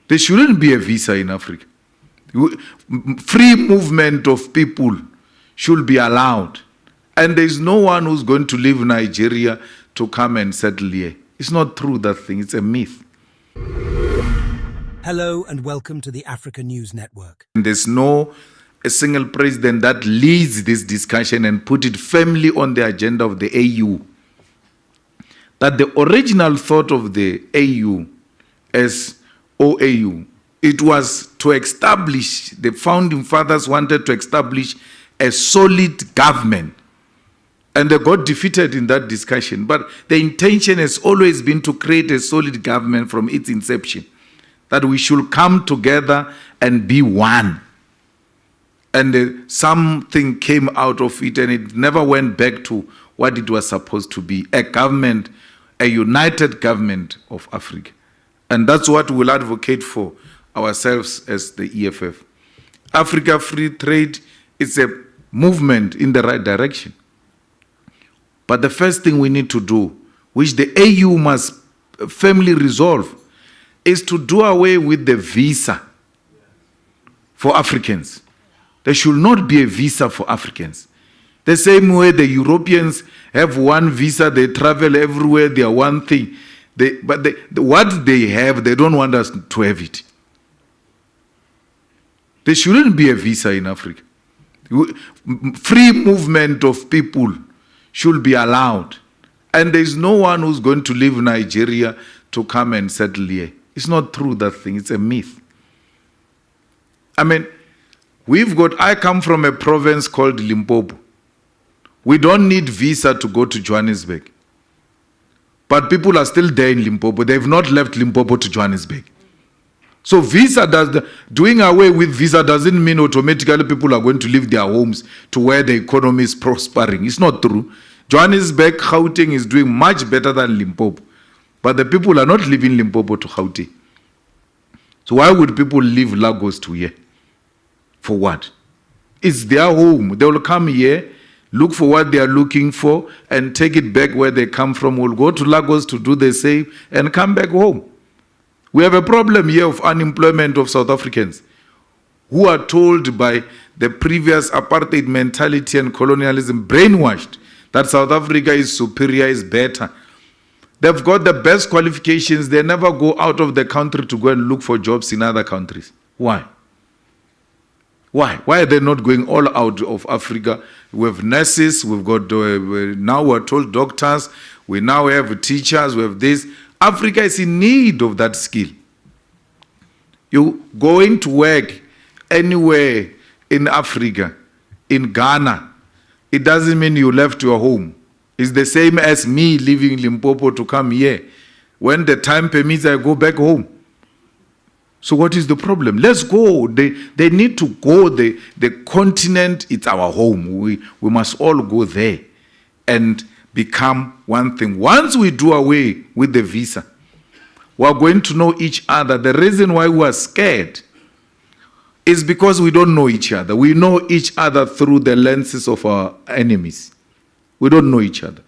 There shouldn't be a visa in Africa. Free movement of people should be allowed. And there's no one who's going to leave Nigeria to come and settle here. It's not true, that thing. It's a myth. Hello and welcome to the Africa News Network. There's no a single president that leads this discussion and put it firmly on the agenda of the AU. That the original thought of the AU as OAU, it was to establish, the founding fathers wanted to establish a solid government. And they got defeated in that discussion. But the intention has always been to create a solid government from its inception. That we should come together and be one. And something came out of it, and it never went back to what it was supposed to be, a government, a united government of Africa. And that's what we'll advocate for ourselves as the EFF. Africa Free Trade is a movement in the right direction. But the first thing we need to do, which the AU must firmly resolve, is to do away with the visa for Africans. There should not be a visa for Africans. The same way the Europeans have one visa, they travel everywhere, they are one thing. What they have, they don't want us to have it. There shouldn't be a visa in Africa. Free movement of people should be allowed. And there's no one who's going to leave Nigeria to come and settle here. It's not true, that thing. It's a myth. I mean, I come from a province called Limpopo. We don't need visa to go to Johannesburg. But people are still there in Limpopo. They've not left Limpopo to Johannesburg. So doing away with visa doesn't mean automatically people are going to leave their homes to where the economy is prospering. It's not true. Johannesburg, Gauteng is doing much better than Limpopo. But the people are not leaving Limpopo to Gauteng. So why would people leave Lagos to here? For what? It's their home. They will come here, look for what they are looking for, and take it back where they come from. We'll go to Lagos to do the same and come back home. We have a problem here of unemployment of South Africans who are told by the previous apartheid mentality and colonialism, brainwashed, that South Africa is superior, is better. They've got the best qualifications. They never go out of the country to go and look for jobs in other countries. Why? Why? Why are they not going all out of Africa? We have nurses, we've got, now we're told doctors, we now have teachers, we have this. Africa is in need of that skill. You going to work anywhere in Africa, in Ghana, it doesn't mean you left your home. It's the same as me leaving Limpopo to come here. When the time permits, I go back home. So what is the problem? Let's go. They need to go. The continent, it's our home. We must all go there and become one thing. Once we do away with the visa, we are going to know each other. The reason why we are scared is because we don't know each other. We know each other through the lenses of our enemies. We don't know each other.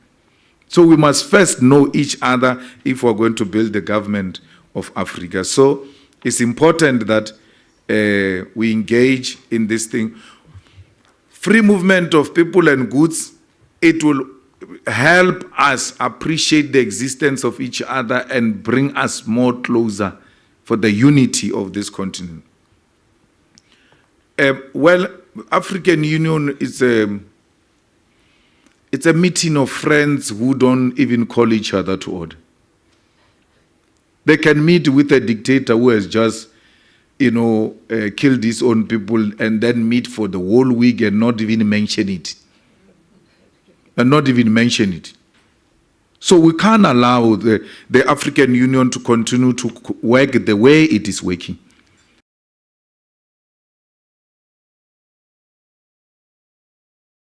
So we must first know each other if we're going to build the government of Africa. So it's important that we engage in this thing. Free movement of people and goods, it will help us appreciate the existence of each other and bring us more closer for the unity of this continent. Well, African Union is it's a meeting of friends who don't even call each other to order. They can meet with a dictator who has just, killed his own people and then meet for the whole week and not even mention it. So we can't allow the African Union to continue to work the way it is working.